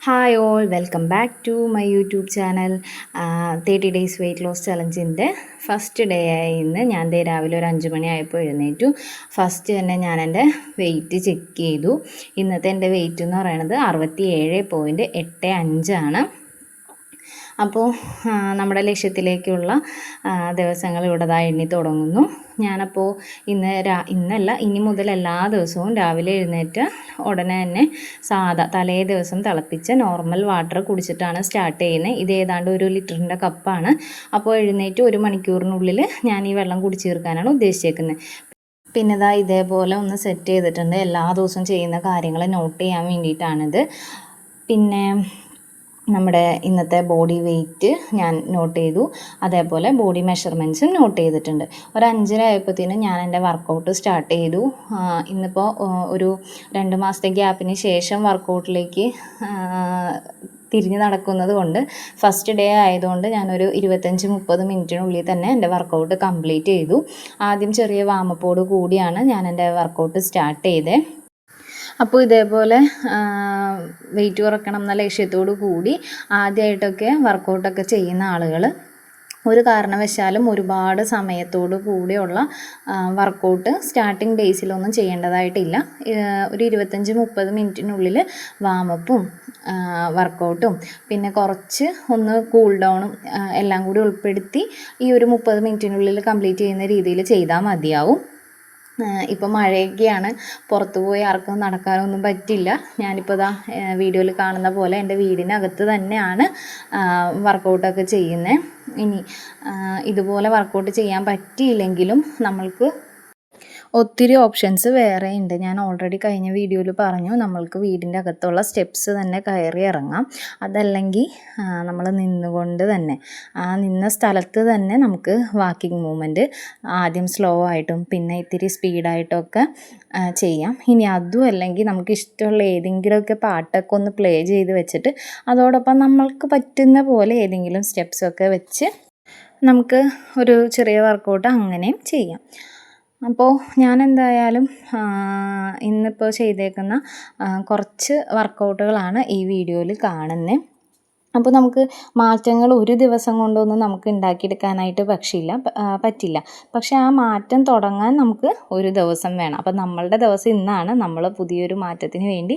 Hi all welcome back to my YouTube channel. 30 days weight loss ചലഞ്ചിൻ്റെ first day ആയി ഇന്ന്. ഞാൻ രാവിലെ ഒരു 5 മണിയായപ്പോൾ എഴുന്നേറ്റു. ഫസ്റ്റ് തന്നെ ഞാൻ എൻ്റെ വെയിറ്റ് ചെക്ക് ചെയ്തു. ഇന്നത്തെ എൻ്റെ വെയിറ്റ് എന്ന് പറയുന്നത് 67.85 ആണ്. അപ്പോൾ നമ്മുടെ ലക്ഷ്യത്തിലേക്കുള്ള ദിവസങ്ങൾ ഇവിടെ എണ്ണി തുടങ്ങുന്നു. ഞാനപ്പോൾ ഇനി മുതൽ എല്ലാ ദിവസവും രാവിലെ എഴുന്നേറ്റ് ഉടനെ തന്നെ തലേ ദിവസം തിളപ്പിച്ച നോർമൽ വാട്ടർ കുടിച്ചിട്ടാണ് സ്റ്റാർട്ട് ചെയ്യുന്നത്. ഇത് ഏതാണ്ട് 1 ലിറ്ററിൻ്റെ കപ്പാണ്. അപ്പോൾ എഴുന്നേറ്റ് 1 മണിക്കൂറിനുള്ളിൽ ഞാൻ ഈ വെള്ളം കുടിച്ചു തീർക്കാനാണ് ഉദ്ദേശിച്ചേക്കുന്നത്. പിന്നെ ഇതേപോലെ ഒന്ന് സെറ്റ് ചെയ്തിട്ടുണ്ട്. എല്ലാ ദിവസവും ചെയ്യുന്ന കാര്യങ്ങൾ നോട്ട് ചെയ്യാൻ വേണ്ടിയിട്ടാണിത്. പിന്നെ നമ്മുടെ ഇന്നത്തെ ബോഡി വെയ്റ്റ് ഞാൻ നോട്ട് ചെയ്തു. അതേപോലെ ബോഡി മെഷർമെൻറ്റ്സും നോട്ട് ചെയ്തിട്ടുണ്ട്. ഒരു 5:30 ആയപ്പോഴത്തേനും ഞാൻ എൻ്റെ വർക്കൗട്ട് സ്റ്റാർട്ട് ചെയ്തു. ഇന്നിപ്പോൾ ഒരു 2 മാസത്തെ ഗ്യാപ്പിന് ശേഷം വർക്കൗട്ടിലേക്ക് തിരിഞ്ഞ് നടക്കുന്നത് കൊണ്ട് ഫസ്റ്റ് ഡേ ആയതുകൊണ്ട് ഞാനൊരു 25-30 മിനിറ്റിനുള്ളിൽ തന്നെ എൻ്റെ വർക്കൗട്ട് കംപ്ലീറ്റ് ചെയ്തു. ആദ്യം ചെറിയ വാമപ്പോട് കൂടിയാണ് ഞാൻ എൻ്റെ വർക്കൗട്ട് സ്റ്റാർട്ട് ചെയ്തത്. അപ്പോൾ ഇതേപോലെ വെയിറ്റ് കുറയ്ക്കണം എന്ന ലക്ഷ്യത്തോടു കൂടി ആദ്യമായിട്ടൊക്കെ വർക്കൗട്ടൊക്കെ ചെയ്യുന്ന ആളുകൾ ഒരു കാരണവശാലും ഒരുപാട് സമയത്തോടു കൂടിയുള്ള വർക്കൗട്ട് സ്റ്റാർട്ടിങ് ഡേയ്സിലൊന്നും ചെയ്യേണ്ടതായിട്ടില്ല. ഒരു 25-30 മിനിറ്റിനുള്ളിൽ വാമപ്പും വർക്കൗട്ടും പിന്നെ കുറച്ച് ഒന്ന് കൂൾ ഡൗണും എല്ലാം കൂടി ഉൾപ്പെടുത്തി ഈ ഒരു 30 മിനിറ്റിനുള്ളിൽ കംപ്ലീറ്റ് ചെയ്യുന്ന രീതിയിൽ ചെയ്താൽ മതിയാവും. ഇപ്പോൾ മഴയൊക്കെയാണ്, പുറത്തു പോയി ആർക്കും നടക്കാനൊന്നും പറ്റില്ല. ഞാനിപ്പോൾ വീഡിയോയിൽ കാണുന്ന പോലെ എൻ്റെ വീടിനകത്ത് തന്നെയാണ് വർക്കൗട്ടൊക്കെ ചെയ്യുന്നത്. ഇനി ഇതുപോലെ വർക്കൗട്ട് ചെയ്യാൻ പറ്റിയില്ലെങ്കിലും നമ്മൾക്ക് ഒത്തിരി ഓപ്ഷൻസ് വേറെ ഉണ്ട്. ഞാൻ ഓൾറെഡി കഴിഞ്ഞ വീഡിയോയിൽ പറഞ്ഞു, നമ്മൾക്ക് വീടിൻ്റെ അകത്തുള്ള സ്റ്റെപ്സ് തന്നെ കയറി ഇറങ്ങാം. അതല്ലെങ്കിൽ നമ്മൾ നിന്നുകൊണ്ട് തന്നെ നിന്ന സ്ഥലത്ത് തന്നെ നമുക്ക് വാക്കിംഗ് മൂവ്മെൻറ്റ് ആദ്യം സ്ലോ ആയിട്ടും പിന്നെ ഇത്തിരി സ്പീഡായിട്ടൊക്കെ ചെയ്യാം. ഇനി അതും അല്ലെങ്കിൽ നമുക്ക് ഇഷ്ടമുള്ള ഏതെങ്കിലുമൊക്കെ പാട്ടൊക്കെ ഒന്ന് പ്ലേ ചെയ്ത് വെച്ചിട്ട് അതോടൊപ്പം നമ്മൾക്ക് പറ്റുന്ന പോലെ ഏതെങ്കിലും സ്റ്റെപ്സൊക്കെ വെച്ച് നമുക്ക് ഒരു ചെറിയ വർക്കൗട്ട് അങ്ങനെയും ചെയ്യാം. അപ്പോൾ ഞാൻ എന്തായാലും ഇന്നിപ്പോൾ ചെയ്തേക്കുന്ന കുറച്ച് വർക്കൗട്ടുകളാണ് ഈ വീഡിയോയിൽ കാണുന്നത്. അപ്പോൾ നമുക്ക് മാറ്റങ്ങൾ ഒരു ദിവസം കൊണ്ടൊന്നും നമുക്ക് ഉണ്ടാക്കിയെടുക്കാനായിട്ട് പറ്റില്ല. പക്ഷേ ആ മാറ്റം തുടങ്ങാൻ നമുക്ക് ഒരു ദിവസം വേണം. അപ്പോൾ നമ്മളുടെ ദിവസം ഇന്നാണ്. നമ്മൾ പുതിയൊരു മാറ്റത്തിന് വേണ്ടി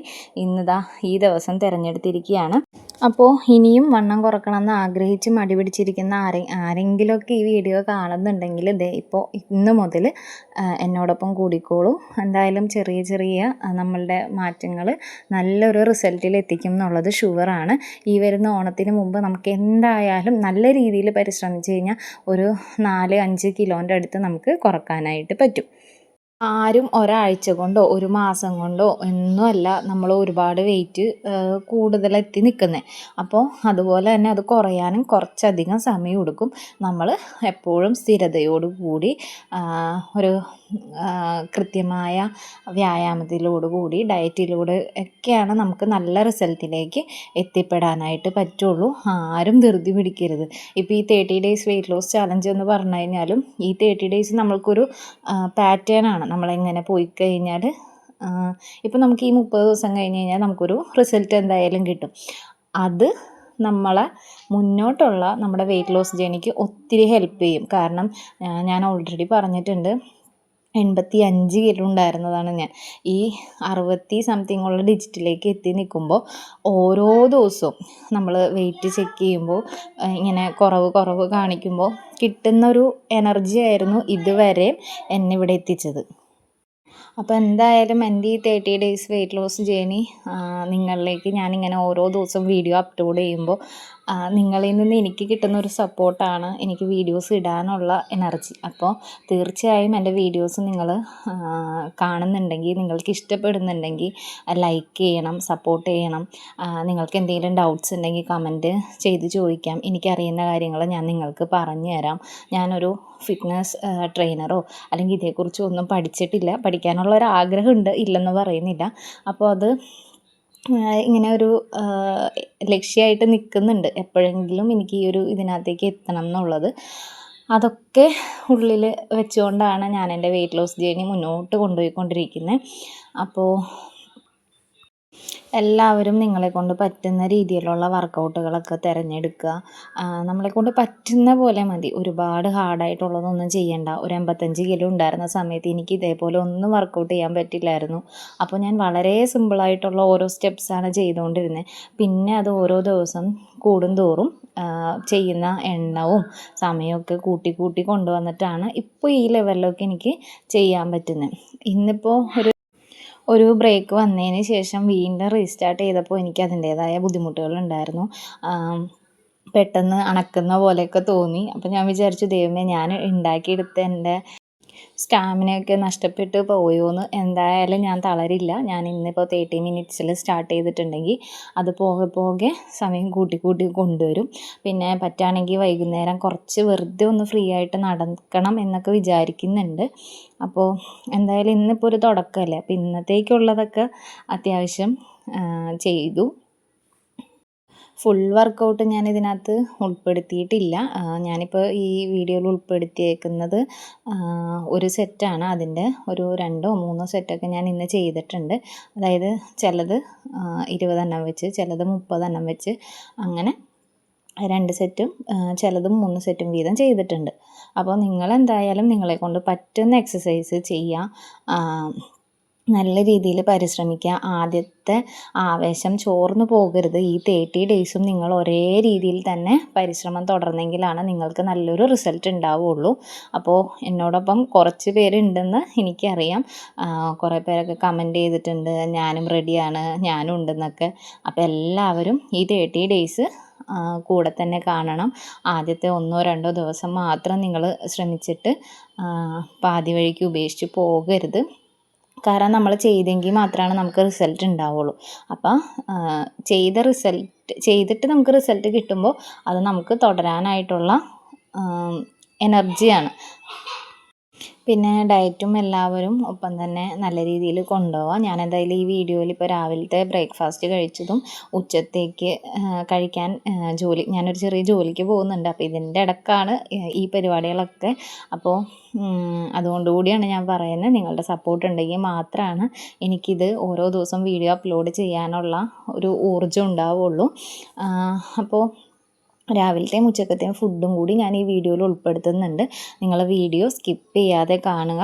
ഈ ദിവസം തിരഞ്ഞെടുത്തിരിക്കുകയാണ്. അപ്പോൾ ഇനിയും വണ്ണം കുറക്കണമെന്ന് ആഗ്രഹിച്ച് മടി പിടിച്ചിരിക്കുന്ന ആരെങ്കിലുമൊക്കെ ഈ വീഡിയോ കാണുന്നുണ്ടെങ്കിൽ ഇപ്പോൾ ഇന്ന് മുതൽ എന്നോടൊപ്പം കൂടിക്കോളൂ. എന്തായാലും ചെറിയ നമ്മളുടെ മാറ്റങ്ങൾ നല്ലൊരു റിസൾട്ടിൽ എത്തിക്കും എന്നുള്ളത് ഷുവറാണ്. ഈ വരുന്ന ഓണത്തിന് മുമ്പ് നമുക്ക് എന്തായാലും നല്ല രീതിയിൽ പരിശ്രമിച്ച് കഴിഞ്ഞാൽ ഒരു 4-5 കിലോൻ്റെ അടുത്ത് നമുക്ക് കുറക്കാനായിട്ട് പറ്റും. ആരും ഒരാഴ്ച കൊണ്ടോ ഒരു മാസം കൊണ്ടോ ഒന്നുമല്ല നമ്മൾ ഒരുപാട് വെയിറ്റ് കൂടുതലെത്തി നിൽക്കുന്നത്. അപ്പോൾ അതുപോലെ തന്നെ അത് കുറയാനും കുറച്ചധികം സമയം എടുക്കും. നമ്മൾ എപ്പോഴും സ്ഥിരതയോടുകൂടി ഒരു കൃത്യമായ വ്യായാമത്തിലോടുകൂടി ഡയറ്റിലൂടെ ഒക്കെയാണ് നമുക്ക് നല്ല റിസൾട്ടിലേക്ക് എത്തിപ്പെടാനായിട്ട് പറ്റുള്ളൂ. ആരും ധൃതി പിടിക്കരുത്. ഇപ്പോൾ ഈ 30 ഡേയ്സ് വെയിറ്റ് ലോസ് ചലഞ്ച് എന്ന് പറഞ്ഞു കഴിഞ്ഞാലും ഈ 30 ഡേയ്സ് നമ്മൾക്കൊരു പാറ്റേൺ ആണ്. നമ്മളെങ്ങനെ പോയി കഴിഞ്ഞാൽ ഇപ്പോൾ നമുക്ക് ഈ 30 ദിവസം കഴിഞ്ഞ് കഴിഞ്ഞാൽ നമുക്കൊരു റിസൾട്ട് എന്തായാലും കിട്ടും. അത് നമ്മളെ മുന്നോട്ടുള്ള നമ്മുടെ വെയിറ്റ് ലോസ് ജേണിക്ക് ഒത്തിരി ഹെൽപ്പ് ചെയ്യും. കാരണം ഞാൻ ഓൾറെഡി പറഞ്ഞിട്ടുണ്ട്, 85 കിലോ ഉണ്ടായിരുന്നതാണ് ഞാൻ. ഈ 60 സംതിങ് ഉള്ള ഡിജിറ്റിലേക്ക് എത്തി നിൽക്കുമ്പോൾ ഓരോ ദിവസവും നമ്മൾ വെയിറ്റ് ചെക്ക് ചെയ്യുമ്പോൾ ഇങ്ങനെ കുറവ് കാണിക്കുമ്പോൾ കിട്ടുന്നൊരു എനർജി ആയിരുന്നു ഇതുവരെ എന്നെ ഇവിടെ എത്തിച്ചത്. അപ്പോൾ എന്തായാലും എൻ്റെ ഈ 30 ഡേയ്സ് വെയിറ്റ് ലോസ് ജേണി നിങ്ങളിലേക്ക് ഞാനിങ്ങനെ ഓരോ ദിവസവും വീഡിയോ അപ്ലോഡ് ചെയ്യുമ്പോൾ നിങ്ങളിൽ നിന്ന് എനിക്ക് കിട്ടുന്ന ഒരു സപ്പോർട്ടാണ് എനിക്ക് വീഡിയോസ് ഇടാനുള്ള എനർജി. അപ്പോൾ തീർച്ചയായും എൻ്റെ വീഡിയോസ് നിങ്ങൾ കാണുന്നുണ്ടെങ്കിൽ, നിങ്ങൾക്ക് ഇഷ്ടപ്പെടുന്നുണ്ടെങ്കിൽ ലൈക്ക് ചെയ്യണം, സപ്പോർട്ട് ചെയ്യണം. നിങ്ങൾക്ക് എന്തെങ്കിലും ഡൗട്ട്സ് ഉണ്ടെങ്കിൽ കമൻറ്റ് ചെയ്ത് ചോദിക്കാം. എനിക്കറിയുന്ന കാര്യങ്ങൾ ഞാൻ നിങ്ങൾക്ക് പറഞ്ഞു തരാം. ഞാനൊരു ഫിറ്റ്നസ് ട്രെയിനറോ അല്ലെങ്കിൽ ഇതേക്കുറിച്ച് ഒന്നും പഠിച്ചിട്ടില്ല. പഠിക്കാനുള്ള ഒരു ആഗ്രഹമുണ്ട്, ഇല്ലെന്ന് പറയുന്നില്ല. അപ്പോൾ അത് ഇങ്ങനെ ഒരു ലക്ഷ്യമായിട്ട് നിൽക്കുന്നുണ്ട്. എപ്പോഴെങ്കിലും എനിക്ക് ഈ ഒരു ഇതിനകത്തേക്ക് എത്തണം എന്നുള്ളത്. അതൊക്കെ ഉള്ളിൽ വെച്ചുകൊണ്ടാണ് ഞാൻ എൻ്റെ വെയിറ്റ് ലോസ് ജേർണി മുന്നോട്ട് കൊണ്ടുപോയിക്കൊണ്ടിരിക്കുന്നത്. അപ്പോൾ എല്ലാവരും നിങ്ങളെക്കൊണ്ട് പറ്റുന്ന രീതിയിലുള്ള വർക്കൗട്ടുകളൊക്കെ തിരഞ്ഞെടുക്കുക. നമ്മളെക്കൊണ്ട് പറ്റുന്ന പോലെ മതി. ഒരുപാട് ഹാർഡായിട്ടുള്ളതൊന്നും ചെയ്യണ്ട. ഒരു 85 കിലോ ഉണ്ടായിരുന്ന സമയത്ത് എനിക്ക് ഇതേപോലെ ഒന്നും വർക്കൗട്ട് ചെയ്യാൻ പറ്റില്ലായിരുന്നു. അപ്പോൾ ഞാൻ വളരെ സിമ്പിളായിട്ടുള്ള ഓരോ സ്റ്റെപ്സാണ് ചെയ്തുകൊണ്ടിരുന്നത്. പിന്നെ അത് ഓരോ ദിവസം കൂടുന്തോറും ചെയ്യുന്ന എണ്ണവും സമയമൊക്കെ കൂട്ടി കൂട്ടി കൊണ്ടുവന്നിട്ടാണ് ഇപ്പോൾ ഈ ലെവലിലൊക്കെ എനിക്ക് ചെയ്യാൻ പറ്റുന്നത്. ഇന്നിപ്പോൾ ഒരു ബ്രേക്ക് വന്നതിന് ശേഷം വീണ്ടും റീസ്റ്റാർട്ട് ചെയ്തപ്പോൾ എനിക്ക് അതിൻ്റേതായ ബുദ്ധിമുട്ടുകളുണ്ടായിരുന്നു. പെട്ടെന്ന് അണക്കുന്ന പോലെയൊക്കെ തോന്നി. അപ്പോൾ ഞാൻ വിചാരിച്ചു, ദൈവമേ, ഞാൻ ഉണ്ടാക്കിയെടുത്ത എൻ്റെ സ്റ്റാമിനയൊക്കെ നഷ്ടപ്പെട്ട് പോയോയെന്ന്. എന്തായാലും ഞാൻ തളരില്ല. ഞാൻ ഇന്നിപ്പോൾ 30 മിനിറ്റ്സിൽ സ്റ്റാർട്ട് ചെയ്തിട്ടുണ്ടെങ്കിൽ അത് പോകെ പോകെ സമയം കൂട്ടി കൂട്ടി കൊണ്ടുവരും. പിന്നെ പറ്റുകയാണെങ്കിൽ വൈകുന്നേരം കുറച്ച് വെറുതെ ഒന്ന് ഫ്രീ ആയിട്ട് നടക്കണം എന്നൊക്കെ വിചാരിക്കുന്നുണ്ട്. അപ്പോൾ എന്തായാലും ഇന്നിപ്പോൾ ഒരു തുടക്കമല്ലേ, അപ്പോൾ ഇന്നത്തേക്കുള്ളതൊക്കെ അത്യാവശ്യം ചെയ്തു. ഫുൾ വർക്കൗട്ട് ഞാൻ ഇതിനകത്ത് ഉൾപ്പെടുത്തിയിട്ടില്ല. ഞാനിപ്പോൾ ഈ വീഡിയോയിൽ ഉൾപ്പെടുത്തിയേക്കുന്നത് ഒരു സെറ്റാണ്. അതിൻ്റെ ഒരു 2-3 സെറ്റൊക്കെ ഞാൻ ഇന്ന് ചെയ്തിട്ടുണ്ട്. അതായത് ചിലത് 20 എണ്ണം വെച്ച്, ചിലത് 30 എണ്ണം വെച്ച്, അങ്ങനെ 2 സെറ്റും ചിലതും 3 സെറ്റും വീതം ചെയ്തിട്ടുണ്ട്. അപ്പോൾ നിങ്ങളെന്തായാലും നിങ്ങളെക്കൊണ്ട് പറ്റുന്ന എക്സസൈസ് ചെയ്യുക. നല്ല രീതിയിൽ പരിശ്രമിക്കുക. ആദ്യത്തെ ആവേശം ചോർന്നു പോകരുത്. ഈ 30 ഡേയ്സും നിങ്ങൾ ഒരേ രീതിയിൽ തന്നെ പരിശ്രമം തുടർന്നെങ്കിലാണ് നിങ്ങൾക്ക് നല്ലൊരു റിസൾട്ട് ഉണ്ടാവുകയുള്ളൂ. അപ്പോൾ എന്നോടൊപ്പം കുറച്ച് പേരുണ്ടെന്ന് എനിക്കറിയാം. കുറേ പേരൊക്കെ കമൻറ്റ് ചെയ്തിട്ടുണ്ട്, ഞാനും റെഡിയാണ്, ഞാനും ഉണ്ടെന്നൊക്കെ. അപ്പോൾ എല്ലാവരും ഈ 30 ഡേയ്സ് കൂടെ തന്നെ കാണണം. ആദ്യത്തെ 1-2 ദിവസം മാത്രം നിങ്ങൾ ശ്രമിച്ചിട്ട് പാതി വഴിക്ക് ഉപേക്ഷിച്ച് പോകരുത്. കാരണം നമ്മൾ ചെയ്തെങ്കിൽ മാത്രമാണ് നമുക്ക് റിസൾട്ട് ഉണ്ടാവുള്ളൂ. അപ്പം ചെയ്തിട്ട് നമുക്ക് റിസൾട്ട് കിട്ടുമ്പോൾ അത് നമുക്ക് തുടരാനായിട്ടുള്ള എനർജിയാണ്. പിന്നെ ഡയറ്റും എല്ലാവരും ഒപ്പം തന്നെ നല്ല രീതിയിൽ കൊണ്ടുപോവുക. ഞാനെന്തായാലും ഈ വീഡിയോയിൽ ഇപ്പോൾ രാവിലത്തെ ബ്രേക്ക്ഫാസ്റ്റ് കഴിച്ചതും ഉച്ചത്തേക്ക് കഴിക്കാൻ ഞാനൊരു ചെറിയ ജോലിക്ക് പോകുന്നുണ്ട്. അപ്പോൾ ഇതിൻ്റെ ഇടയ്ക്കാണ് ഈ പരിപാടികളൊക്കെ. അപ്പോൾ അതുകൊണ്ടുകൂടിയാണ് ഞാൻ പറയുന്നത്, നിങ്ങളുടെ സപ്പോർട്ട് ഉണ്ടെങ്കിൽ മാത്രമാണ് എനിക്കിത് ഓരോ ദിവസം വീഡിയോ അപ്ലോഡ് ചെയ്യാനുള്ള ഒരു ഊർജ്ജം ഉണ്ടാവുള്ളൂ. അപ്പോൾ രാവിലത്തെയും ഉച്ചക്കത്തെയും ഫുഡും കൂടി ഞാൻ ഈ വീഡിയോയിൽ ഉൾപ്പെടുത്തുന്നുണ്ട്. നിങ്ങൾ വീഡിയോ സ്കിപ്പ് ചെയ്യാതെ കാണുക.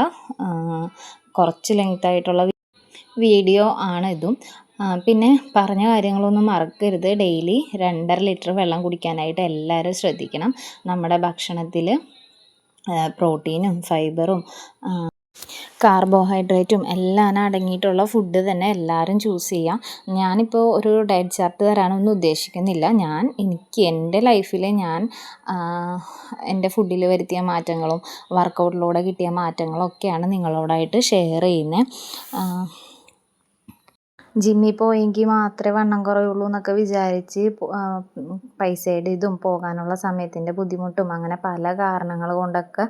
കുറച്ച് ലെങ്തായിട്ടുള്ള വീഡിയോ ആണ് ഇതും. പിന്നെ പറഞ്ഞ കാര്യങ്ങളൊന്നും മറക്കരുത്. ഡെയിലി 2.5 ലിറ്റർ വെള്ളം കുടിക്കാനായിട്ട് എല്ലാവരും ശ്രദ്ധിക്കണം. നമ്മുടെ ഭക്ഷണത്തിൽ പ്രോട്ടീനും ഫൈബറും കാർബോഹൈഡ്രേറ്റും എല്ലാം അടങ്ങിയിട്ടുള്ള ഫുഡ് തന്നെ എല്ലാവരും ചൂസ് ചെയ്യാം. ഞാനിപ്പോൾ ഒരു ഡയറ്റ് ചാർട്ട് തരാനൊന്നും ഉദ്ദേശിക്കുന്നില്ല. എനിക്ക് എൻ്റെ ലൈഫിൽ ഞാൻ എൻ്റെ ഫുഡിൽ വരുത്തിയ മാറ്റങ്ങളും വർക്കൗട്ടിലൂടെ കിട്ടിയ മാറ്റങ്ങളും ഒക്കെയാണ് നിങ്ങളോടായിട്ട് ഷെയർ ചെയ്യുന്നത്. ജിമ്മിൽ പോയെങ്കിൽ മാത്രമേ വണ്ണം കുറയുള്ളൂ എന്നൊക്കെ വിചാരിച്ച് പൈസയുടെ ഇതും പോകാനുള്ള സമയത്തിൻ്റെ ബുദ്ധിമുട്ടും അങ്ങനെ പല കാരണങ്ങൾ കൊണ്ടൊക്കെ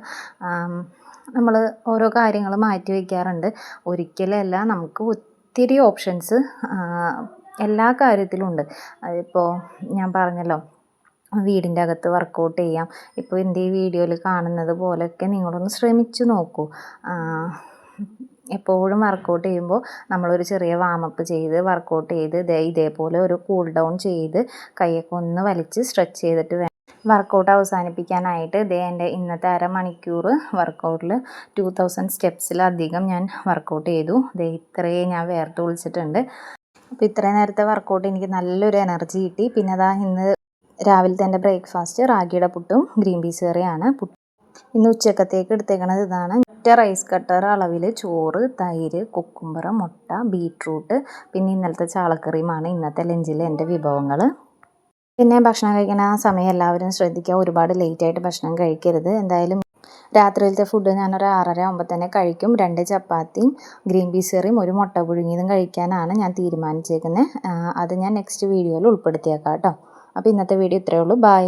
നമ്മൾ ഓരോ കാര്യങ്ങൾ മാറ്റി വയ്ക്കാറുണ്ട്. ഒരിക്കലല്ല, നമുക്ക് ഒത്തിരി ഓപ്ഷൻസ് എല്ലാ കാര്യത്തിലും ഉണ്ട്. അതിപ്പോൾ ഞാൻ പറഞ്ഞല്ലോ, വീടിൻ്റെ അകത്ത് വർക്കൗട്ട് ചെയ്യാം. ഇപ്പോൾ എൻ്റെ ഈ വീഡിയോയിൽ കാണുന്നത് പോലെയൊക്കെ നിങ്ങളൊന്ന് ശ്രമിച്ചു നോക്കൂ. എപ്പോഴും വർക്കൗട്ട് ചെയ്യുമ്പോൾ നമ്മളൊരു ചെറിയ വാമപ്പ് ചെയ്ത് വർക്കൗട്ട് ചെയ്ത് ഇതേപോലെ ഒരു കൂൾ ഡൗൺ ചെയ്ത് കൈയൊക്കെ ഒന്ന് വലിച്ച് സ്ട്രെച്ച് ചെയ്തിട്ട് വർക്കൗട്ട് അവസാനിപ്പിക്കാനായിട്ട് എൻ്റെ ഇന്നത്തെ അരമണിക്കൂർ വർക്കൗട്ടിൽ 2000 സ്റ്റെപ്സിലധികം ഞാൻ വർക്കൗട്ട് ചെയ്തു. ഇത്രയും ഞാൻ വേർത്ത് വിളിച്ചിട്ടുണ്ട്. അപ്പോൾ ഇത്രയും നേരത്തെ വർക്കൗട്ട് എനിക്ക് നല്ലൊരു എനർജി കിട്ടി. പിന്നെ ഇന്ന് രാവിലത്തെ എൻ്റെ ബ്രേക്ക്ഫാസ്റ്റ് റാഗിയുടെ പുട്ടും ഗ്രീൻ പീസ് കറിയാണ്. ഇന്ന് ഉച്ചക്കത്തേക്ക് എടുത്തേക്കണത് ഇതാണ്. ഒറ്റ റൈസ് കട്ടർ അളവിൽ ചോറ്, തൈര്, കുക്കുംബർ, മുട്ട, ബീട്രൂട്ട്, പിന്നെ ഇന്നലത്തെ ചാളക്കറിയുമാണ് ഇന്നത്തെ ലഞ്ചിലെ എൻ്റെ വിഭവങ്ങൾ. പിന്നെ ഭക്ഷണം കഴിക്കുന്ന സമയം എല്ലാവരും ശ്രദ്ധിക്കുക, ഒരുപാട് ലേറ്റായിട്ട് ഭക്ഷണം കഴിക്കരുത്. എന്തായാലും രാത്രിയിലത്തെ ഫുഡ് ഞാനൊരു 6:30 ആകുമ്പോൾ തന്നെ കഴിക്കും. 2 ചപ്പാത്തിയും ഗ്രീൻ പീസ് കറിയും 1 മുട്ട പുഴുങ്ങിയതും കഴിക്കാനാണ് ഞാൻ തീരുമാനിച്ചേക്കുന്നത്. അത് ഞാൻ നെക്സ്റ്റ് വീഡിയോയിൽ ഉൾപ്പെടുത്തിയേക്കാം കേട്ടോ. അപ്പോൾ ഇന്നത്തെ വീഡിയോ ഇത്രയേ ഉള്ളൂ. ബൈ.